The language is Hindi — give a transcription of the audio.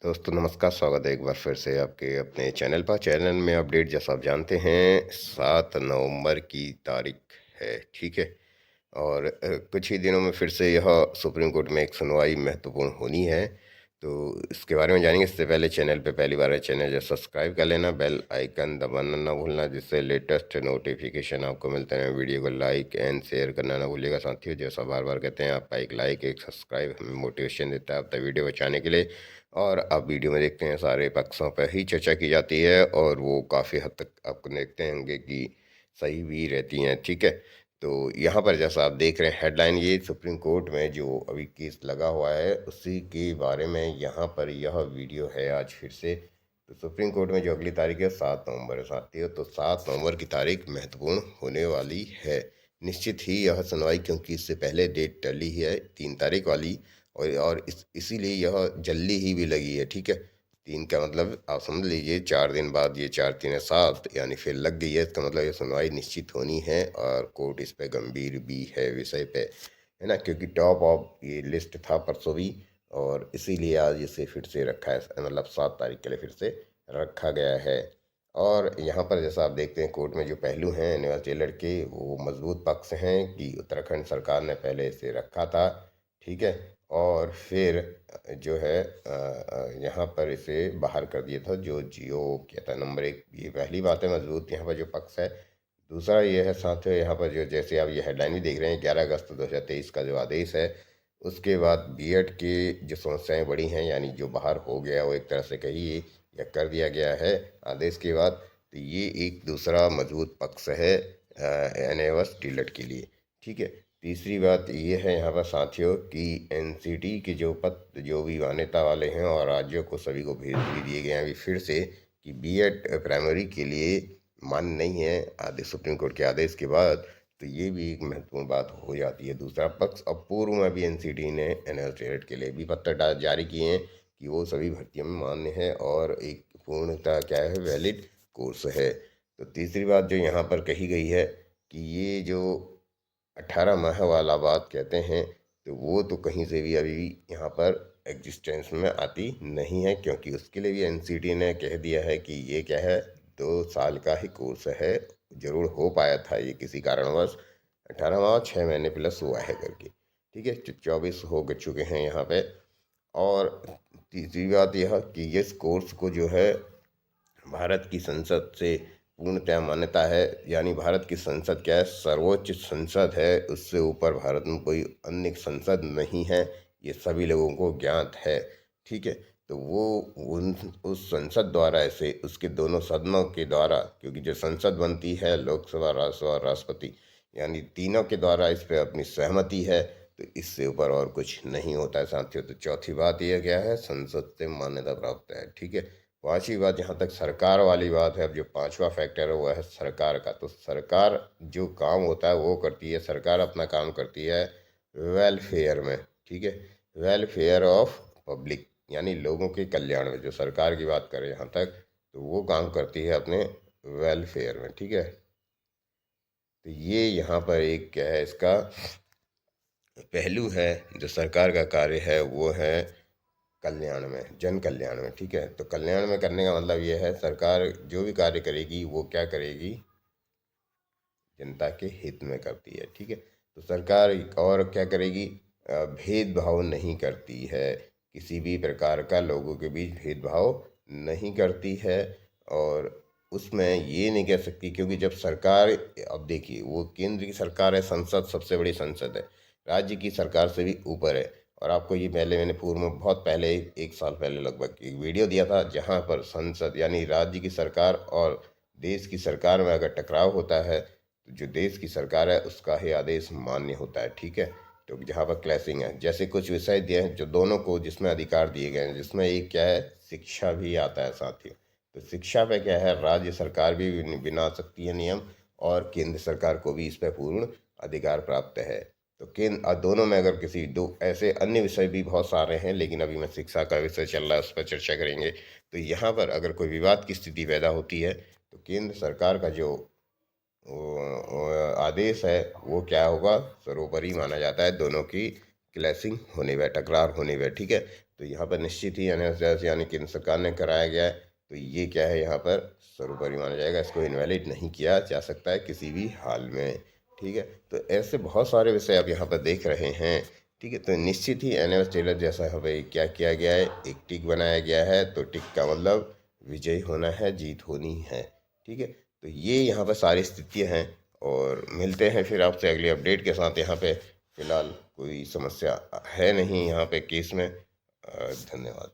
दोस्तों नमस्कार, स्वागत है एक बार फिर से आपके अपने चैनल पर। चैनल में अपडेट जैसा आप जानते हैं 7 नवंबर की तारीख है, ठीक है। और कुछ ही दिनों में फिर से यह सुप्रीम कोर्ट में एक सुनवाई महत्वपूर्ण होनी है। तो इसके बारे में जानेंगे। इससे पहले चैनल पे पहली बार है, चैनल जो सब्सक्राइब कर लेना, बेल आइकन दबाना ना भूलना, जिससे लेटेस्ट नोटिफिकेशन आपको मिलते हैं। वीडियो को लाइक एंड शेयर करना ना भूलिएगा साथियों। जैसा बार बार कहते हैं, आपका एक लाइक एक सब्सक्राइब हमें मोटिवेशन देता है अपना वीडियो बचाने के लिए। और अब वीडियो में देखते हैं सारे पक्षों पर ही चर्चा की जाती है और वो काफ़ी हद तक आपको देखते होंगे कि सही भी रहती हैं, ठीक है। तो यहाँ पर जैसा आप देख रहे हैं हेडलाइन, ये सुप्रीम कोर्ट में जो अभी केस लगा हुआ है उसी के बारे में यहाँ पर यह वीडियो है आज फिर से। तो सुप्रीम कोर्ट में जो अगली तारीख है 7 नवंबर है साथियों। तो 7 नवंबर की तारीख महत्वपूर्ण होने वाली है। निश्चित ही यह सुनवाई, क्योंकि इससे पहले डेट टली है 3 तारीख वाली, और इसीलिए यह जल्दी ही भी लगी है, ठीक है। 3 का मतलब आप समझ लीजिए 4 दिन बाद, ये 4 3 7 यानी फिर लग गई है। इसका मतलब ये सुनवाई निश्चित होनी है और कोर्ट इस पे गंभीर भी है विषय पे, है ना। क्योंकि टॉप ऑफ ये लिस्ट था परसों भी, और इसीलिए आज इसे फिर से रखा है, मतलब 7 तारीख के लिए फिर से रखा गया है। और यहाँ पर जैसा आप देखते हैं कोर्ट में जो पहलू हैं निवास टेलर के, वो मजबूत पक्ष हैं कि उत्तराखंड सरकार ने पहले इसे रखा था, ठीक है। और फिर जो है यहाँ पर इसे बाहर कर दिया था जो जियो क्या था नंबर 1। ये पहली बात है, मजबूत यहाँ पर जो पक्ष है। दूसरा ये है साथियों, यहाँ पर जो जैसे आप ये हेडलाइन भी देख रहे हैं 11 अगस्त 2023 का जो आदेश है, उसके बाद बीएड की जो समस्याएं बढ़ी हैं, यानी जो बाहर हो गया वो एक तरह से कहिए या कर दिया गया है आदेश के बाद। तो ये एक दूसरा मजबूत पक्ष है एनएवस डीलर के लिए, ठीक है। तीसरी बात ये है यहाँ पर साथियों कि एनसीटी के जो पद जो भी मान्यता वाले हैं और राज्यों को सभी को भेज भी दिए गए हैं अभी फिर से कि बीएड प्राइमरी के लिए मान्य नहीं है आदेश, सुप्रीम कोर्ट के आदेश के बाद। तो ये भी एक महत्वपूर्ण बात हो जाती है। दूसरा पक्ष, अब पूर्व में भी एनसीटी ने एनएलटेड के लिए भी पत्र जारी किए हैं कि वो सभी भर्तियों में मान्य है और एक पूर्णतः क्या है, वैलिड कोर्स है। तो तीसरी बात जो यहाँ पर कही गई है कि ये जो 18 माह वाला बात कहते हैं, तो वो तो कहीं से भी अभी यहाँ पर एग्जिस्टेंस में आती नहीं है, क्योंकि उसके लिए भी एनसीटी ने कह दिया है कि ये क्या है, 2 साल का ही कोर्स है। जरूर हो पाया था ये किसी कारणवश 18 माह 6 महीने प्लस हुआ है करके, ठीक है। 24 हो चुके हैं यहाँ पे। और तीसरी बात यह कि इस कोर्स को जो है भारत की संसद से पूर्णतः मान्यता है, यानी भारत की संसद क्या है, सर्वोच्च संसद है। उससे ऊपर भारत में कोई अन्य संसद नहीं है, ये सभी लोगों को ज्ञात है, ठीक है। तो वो उस संसद द्वारा ऐसे उसके दोनों सदनों के द्वारा, क्योंकि जो संसद बनती है लोकसभा, राज्यसभा और राष्ट्रपति, यानी तीनों के द्वारा इस पर अपनी सहमति है। तो इससे ऊपर और कुछ नहीं होता है साथियों। तो चौथी बात यह क्या है, संसद से मान्यता प्राप्त है, ठीक है। पांचवी बात, जहाँ तक सरकार वाली बात है, अब जो पांचवा फैक्टर है वो है सरकार का। तो सरकार जो काम होता है वो करती है, सरकार अपना काम करती है वेलफेयर में, ठीक है। वेलफेयर ऑफ पब्लिक, यानी लोगों के कल्याण में जो सरकार की बात करें यहाँ तक, तो वो काम करती है अपने वेलफेयर में, ठीक है। तो ये यहाँ पर एक क्या है, इसका पहलू है। जो सरकार का कार्य है वो है कल्याण में, जन कल्याण में, ठीक है। तो कल्याण में करने का मतलब ये है, सरकार जो भी कार्य करेगी वो क्या करेगी, जनता के हित में करती है, ठीक है। तो सरकार और क्या करेगी, भेदभाव नहीं करती है, किसी भी प्रकार का लोगों के बीच भेदभाव नहीं करती है। और उसमें ये नहीं कह सकती, क्योंकि जब सरकार, अब देखिए वो केंद्र की सरकार है, संसद सबसे बड़ी संसद है, राज्य की सरकार से भी ऊपर है। और आपको ये पहले मैंने पूर्व में बहुत पहले 1 साल पहले लगभग एक वीडियो दिया था, जहाँ पर संसद यानी राज्य की सरकार और देश की सरकार में अगर टकराव होता है, तो जो देश की सरकार है उसका ही आदेश मान्य होता है, ठीक है। तो जहाँ पर क्लैशिंग है, जैसे कुछ विषय दिए हैं जो दोनों को जिसमें अधिकार दिए गए हैं, जिसमें एक क्या है, शिक्षा भी आता है साथियों। तो शिक्षा पे क्या है, राज्य सरकार भी बना सकती है नियम, और केंद्र सरकार को भी इस पर पूर्ण अधिकार प्राप्त है। तो केंद्र दोनों में अगर किसी दो ऐसे अन्य विषय भी बहुत सारे हैं, लेकिन अभी मैं शिक्षा का विषय चल रहा है उस पर चर्चा करेंगे। तो यहाँ पर अगर कोई विवाद की स्थिति पैदा होती है, तो केंद्र सरकार का जो आदेश है वो क्या होगा, सर्वोपरि माना जाता है दोनों की क्लैशिंग होने पर, टकरार होने पर, ठीक है। तो यहाँ पर निश्चित ही NS यानी केंद्र सरकार ने कराया गया है, तो ये क्या है यहाँ पर सर्वोपरि माना जाएगा, इसको इनवैलिड नहीं किया जा सकता है किसी भी हाल में। ठीक है, तो ऐसे बहुत सारे विषय आप यहाँ पर देख रहे हैं। ठीक है, तो निश्चित ही NS टेलर जैसा यहाँ पे क्या किया गया है, एक टिक बनाया गया है, तो टिक का मतलब विजयी होना है, जीत होनी है। ठीक है, तो ये यहाँ पर सारी स्थितियाँ हैं और मिलते हैं फिर आपसे अगली अपडेट के साथ। यहाँ पे फिलहाल कोई समस्या है नहीं यहाँ पे केस में। धन्यवाद।